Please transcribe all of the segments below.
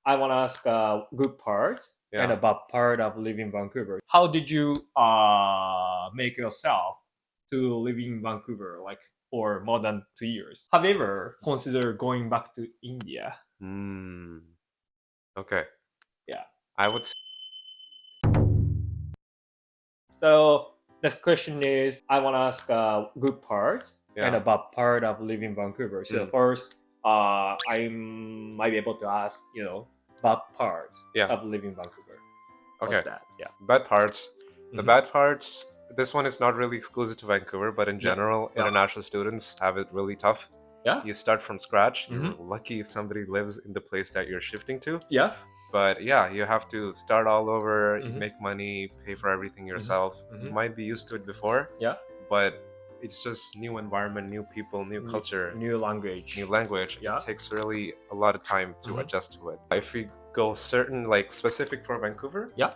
I want to ask good parts and a Yeah. bad part of living in Vancouver. How did you make yourself to live in Vancouver like for more than 2 years? Have you ever considered going back to India? Okay. Yeah. I would say So next question is I want to ask good parts and a yeah. bad part of living in Vancouver. So Mm. first, I might be able to ask bad parts Yeah. of living in Vancouver. Okay. What's that? Yeah. Bad parts. The Mhm. bad parts. This one is not really exclusive to Vancouver, but in Yeah. general, Yeah. international students have it really tough. Yeah. You start from scratch. You're Mhm. lucky if somebody lives in the place that you're shifting to. Yeah. But yeah, you have to start all over, Mhm. make money, pay for everything yourself. You Mhm. might be used to it before, Yeah. but it's just new environment, new people, new culture, New language. new language. Yeah. It takes really a lot of time to Mhm. adjust to it. If we go certain, like specific for Vancouver, Yeah.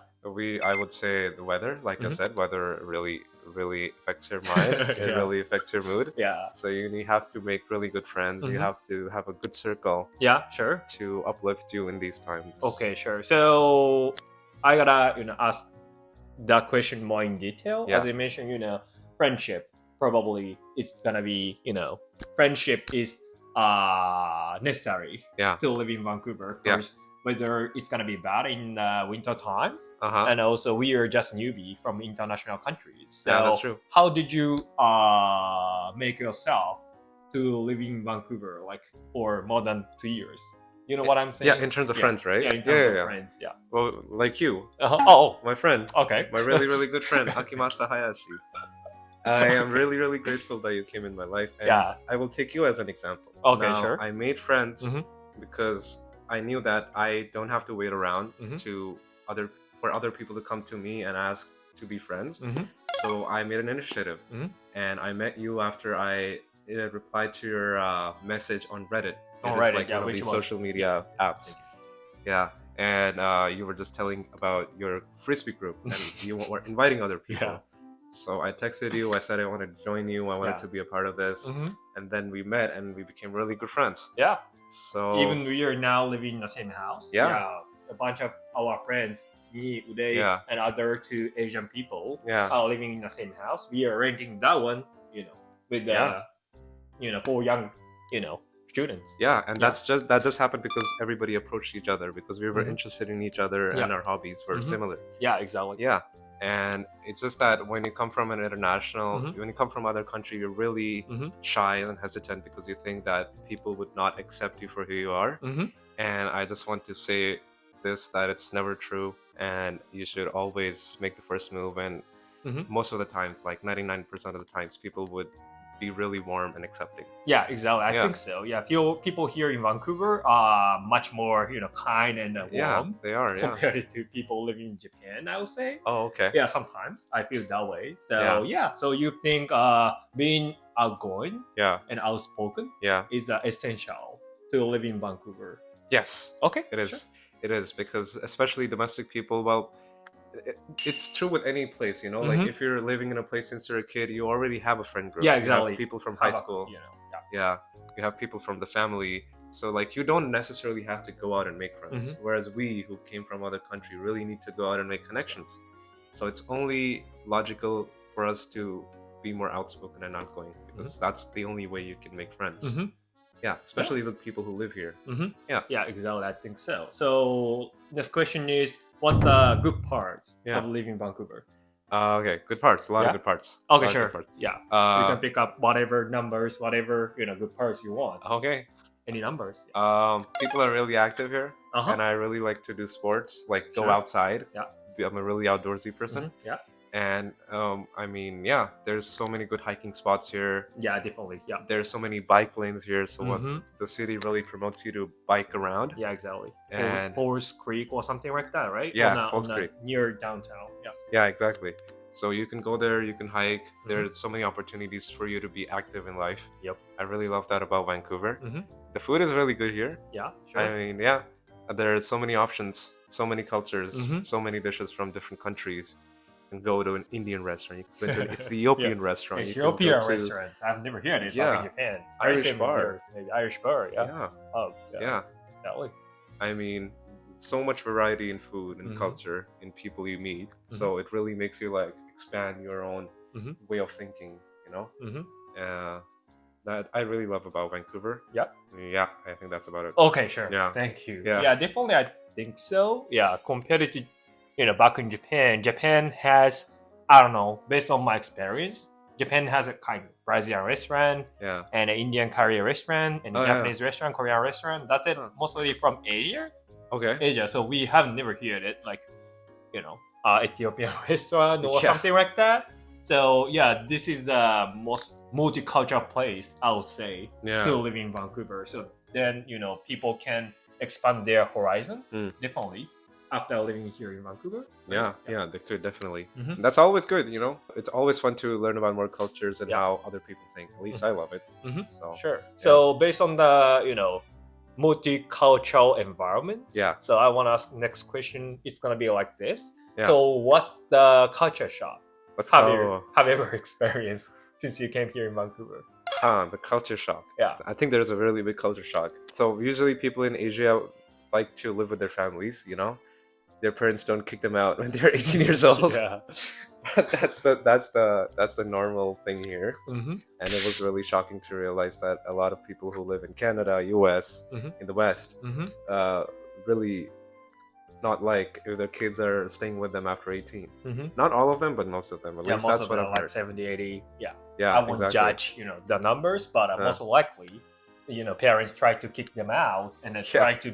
I would say the weather. Like I Mhm. said, weather really affects your mind. It Yeah. really affects your mood. Yeah. So you have to make really good friends. You Mhm. have to have a good circle Yeah. Sure. to uplift you in these times. Okay. Sure. So I gotta ask that question more in detail. Yeah. As I mentioned, friendship probably it's gonna be friendship is necessary Yeah. to live in Vancouver. Of Yeah. course, whether it's gonna be bad in winter time, Uh-huh. and also we are just newbie from international countries. So Yeah, that's true. how did you make yourself to live in Vancouver like for more than 2 years? You know what I'm saying? Yeah, in terms of friends, right? Yeah, in terms Yeah. of friends. Yeah. Well, like you, Oh, my friend, okay. my really good friend, Hakimasa Hayashi. I am really grateful that you came in my life, and Yeah. I will take you as an example. Okay, Now, sure. I made friends Mhm. because I knew that I don't have to wait around Mhm. for other people to come to me and ask to be friends. Mhm. So I made an initiative, Mhm. and I met you after I replied to your message on Reddit. On It is Reddit, like yeah, one of which these was- social media apps. Yeah, and you were just telling about your frisbee group, and you were inviting other people. Yeah. So I texted you. I said I wanted to join you. I wanted Yeah. to be a part of this, Mhm. and then we met, and we became really good friends. Yeah. So Even we are now living in the same house. Yeah. A bunch of our friends, me, Uday, Yeah. and other two Asian people Yeah. are living in the same house. We are renting that one, with Yeah. for young, students. yeah, and Yeah. that just happened because everybody approached each other because we were Mhm. interested in each other and Yeah. our hobbies were Mhm. similar. Yeah, exactly. Yeah, and it's just that when you come from an international, Mhm. when you come from other country, you're really Mhm. shy and hesitant because you think that people would not accept you for who you are. Mhm. And I just want to say this, that it's never true, and you should always make the first move. And Mhm. most of the times, like 99% of the times, people would be really warm and accepting. Yeah, exactly. I Yeah. think so. Yeah, people here in Vancouver are much more, kind and Yeah, warm they are. Yeah. compared to people living in Japan, I would say. Oh, okay. Yeah, sometimes I feel that way. So Yeah. so you think being outgoing Yeah. and outspoken Yeah. is essential to live in Vancouver? Yes. Okay, It is. It is, because especially domestic people, well, it's true with any place, like Mhm. if you're living in a place since you're a kid, you already have a friend group. Yeah, You exactly. have people from Have high a- school. yeah. Yeah. You have people from the family. So like you don't necessarily have to go out and make friends. Whereas we who came from other country really need to go out and make connections. So it's only logical for us to be more outspoken and outgoing, because that's the only way you can make friends. Mhm. Yeah, especially with people who live here. Mhm. Yeah. Yeah, exactly. I think so. So next question is, what's a good part Yeah. of living in Vancouver? Okay, good parts. A lot Yeah. of good parts. Okay, A lot of sure. good parts. Yeah, Uh, you can pick up whatever numbers, whatever good parts you want. Okay. Any numbers? People are really active here, Uh-huh. and I really like to do sports, like go Sure. outside. Yeah. I'm a really outdoorsy person, Mhm. Yeah. and I mean, yeah, there's so many good hiking spots here. Yeah, definitely. Yeah. There's so many bike lanes here, so Mhm. the city really promotes you to bike around. Yeah, exactly. And- Falls Creek or something like that, right? Yeah, Falls Creek. Near downtown. Yeah. Yeah, exactly. So you can go there, you can hike. There's so many opportunities for you to be active in life. Yep. I really love that about Vancouver. Mhm. The food is really good here. Yeah. Sure. I mean, yeah, there's so many options, so many cultures, Mhm. so many dishes from different countries. You can go to an Indian restaurant, you can go to an Ethiopian restaurant, you can go Ethiopian to restaurants. I've never heard it. Yeah. Back in Japan. Irish Same as bar. yours, maybe Irish bar. Yeah. yeah, Oh. yeah. Exactly. I mean, so much variety in food and Mhm. culture in people you meet. Mm-hmm. So it really makes you like expand your own Mhm. way of thinking, you know? Mhm. That I really love about Vancouver. Yep. Yeah, I think that's about it. Okay, sure. Yeah. Thank you. Yeah. Yeah, definitely I think so. Yeah, compared to back in Japan, Japan has, I don't know, based on my experience, Japan has a kind of Brazilian restaurant Yeah. and an Indian curry restaurant and Oh, yeah. Japanese restaurant, Korean restaurant. That's it. Huh. Mostly from Asia. Okay. So we have never heard it like, Ethiopian restaurant or Yeah. something like that. So yeah, this is the most multicultural place I would say Yeah. to live in Vancouver. So then people can expand their horizon definitely after living here in Vancouver. Yeah, they could definitely. Mhm. That's always good, you know. It's always fun to learn about more cultures and Yeah. how other people think. At least I love it. Mhm. So Sure. So based on the multicultural environment. Yeah. So I want to ask next question. It's gonna be like this. Yeah. So what's the culture shock? let's Have go. you ever experienced since you came here in Vancouver? The culture shock. Yeah. I think there's a really big culture shock. So usually people in Asia like to live with their families, you know. Their parents don't kick them out when they're 18 years old. Yeah. that's the normal thing here. Mm-hmm. And it was really shocking to realize that a lot of people who live in Canada, US, in the West, really not like if their kids are staying with them after 18. Not all of them, but most of them. At least most that's of what them I've like heard. 70, 80. Yeah. Yeah, I won't exactly. judge, the numbers, but most likely, parents try to kick them out and then try to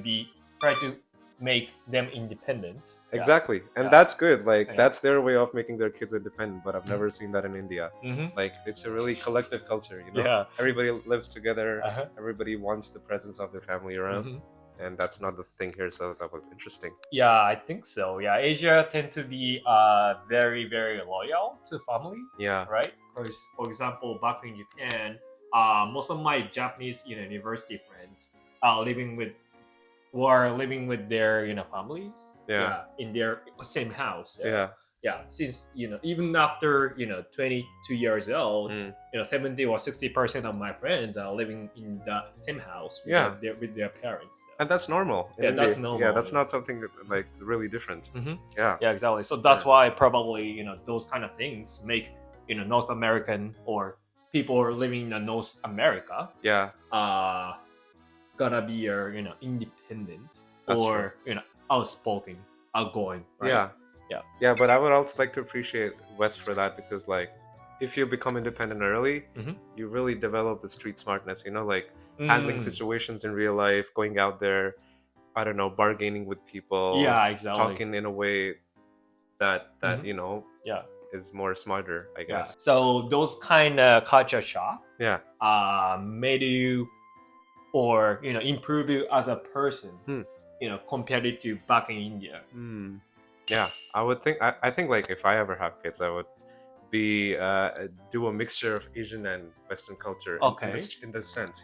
make them independent. Yeah. Exactly. And that's good. Like that's their way of making their kids independent, but I've never seen that in India. Like it's a really collective culture, you know. Yeah. Everybody lives together. Everybody wants the presence of their family around. And that's not the thing here, so that was interesting. Yeah, I think so. Yeah, Asia tend to be very, very loyal to family. Yeah. Right? Because, for example, back in Japan, most of my Japanese university friends are living with their families. Yeah. In their same house. Yeah. Yeah, since even after 22 years old, 70 or 60% of my friends are living in the same house with their parents. So. And that's normal. Yeah, that's normal. Yeah, that's not something like really different. Yeah. Yeah, exactly. So that's why probably those kind of things make North American or people living in North America gonna be independent or outspoken, outgoing. Right? Yeah, but I would also like to appreciate West for that because like if you become independent early, you really develop the street smartness, like handling situations in real life, going out there, I don't know, bargaining with people, exactly, talking in a way that is more smarter, I guess. So those kind of culture shock made you or improve you as a person, compared to back in India. Yeah, I think like if I ever have kids, I would be do a mixture of Asian and Western culture in this sense,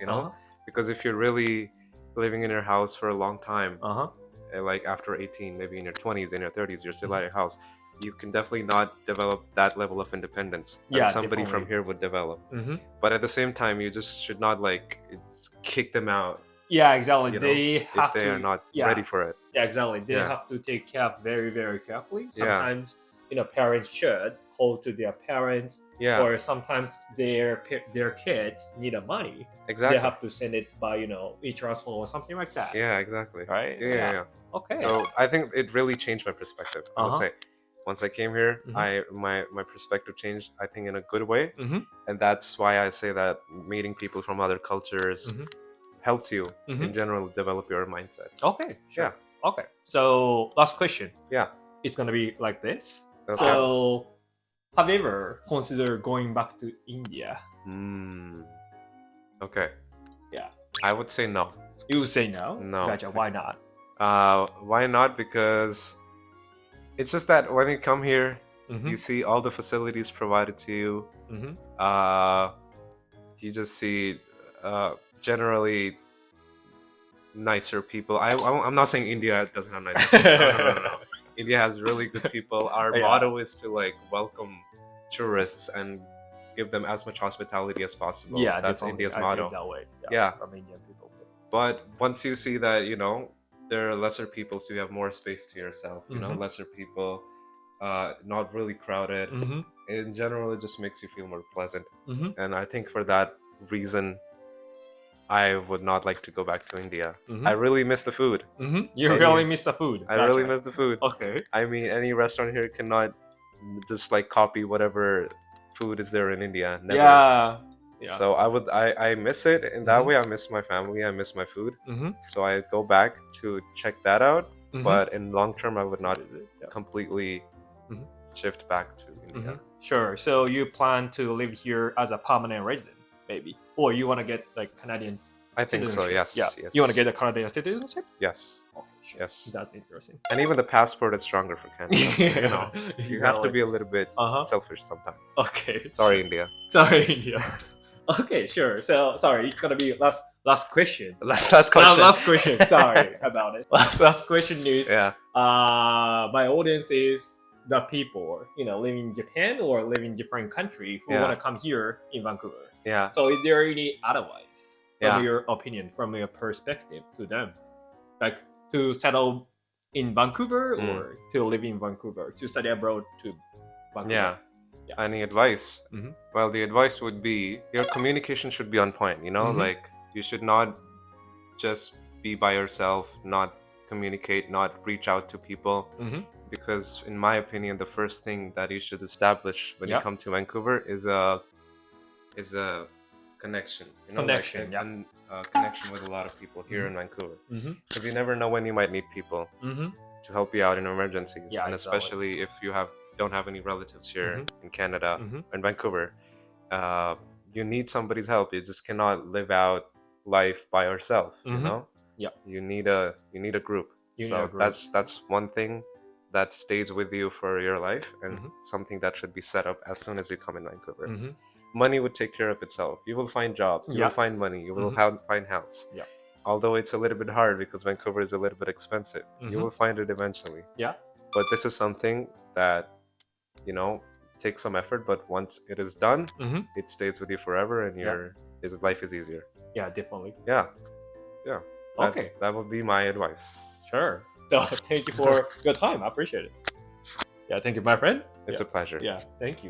because if you're really living in your house for a long time, like after 18, maybe in your 20s, in your 30s, you're still at your house, you can definitely not develop that level of independence that somebody from here would develop. But at the same time, you just should not like kick them out. Yeah, exactly. If they are not ready for it. Yeah, exactly. They have to take care very, very carefully. Sometimes, parents should call to their parents, or sometimes their kids need money. Exactly. They have to send it by e-transfer or something like that. Yeah, exactly. Right. Yeah. Okay. So I think it really changed my perspective. I would say once I came here, my perspective changed. I think in a good way, and that's why I say that meeting people from other cultures helps you in general develop your mindset. Okay. Sure. Yeah. Okay. So last question. Yeah. It's gonna be like this. Okay. So, have you ever considered going back to India? Okay. Yeah. I would say no. You would say no? No. Gotcha. Why not? Why not? Because it's just that when you come here, you see all the facilities provided to you. You just see generally nicer people. I'm not saying India doesn't have nice people. No. India has really good people. Our motto is to like welcome tourists and give them as much hospitality as possible. That's India's motto. That way. Yeah. From Indian people. But once you see that, there are lesser people, so you have more space to yourself. You know, lesser people, not really crowded. In general, it just makes you feel more pleasant. And I think for that reason, I would not like to go back to India. I really miss the food. You really miss the food. I really miss the food. Okay. I mean, any restaurant here cannot just like copy whatever food is there in India. Never. Yeah. So I miss it in that way. I miss my family. I miss my food. So I go back to check that out. But in long term, I would not completely shift back to India. Sure. So you plan to live here as a permanent resident, maybe, or you want to get like Canadian? I think so. Yes. Yeah. Yes. You want to get a Canadian citizenship? Yes. Okay, sure. Yes. That's interesting. And even the passport is stronger for Canada. You know, you have to be a little bit selfish sometimes. Okay. Sorry, India. Sorry, India. Okay, sure. So sorry, it's gonna be last question. Last question. Last question. Sorry about it. Last question is my audience is the people, you know, living in Japan or living in different country who want to come here in Vancouver. Yeah. So is there any advice from Yeah. your opinion, from your perspective to them? Like to settle in Vancouver or to live in Vancouver, to study abroad to Vancouver? Yeah. Any advice? Well, the advice would be your communication should be on point. You know, like you should not just be by yourself, not communicate, not reach out to people. Because in my opinion, the first thing that you should establish when you come to Vancouver is a connection. You know, Connection, like a connection with a lot of people here in Vancouver. Because you never know when you might need people to help you out in emergencies, Yeah, and especially if you don't have any relatives here in Canada, in Vancouver, you need somebody's help. You just cannot live out life by yourself. You know, you need a group. That's one thing that stays with you for your life, and something that should be set up as soon as you come in Vancouver. Money would take care of itself. You will find jobs. You will find money. You will find house. Although it's a little bit hard because Vancouver is a little bit expensive, you will find it eventually. But this is something that, you know, takes some effort. But once it is done, it stays with you forever, and your life is easier. Yeah, definitely. Yeah. Okay. That would be my advice. Sure. So thank you for your time. I appreciate it. Yeah, thank you, my friend. It's a pleasure. Yeah, thank you.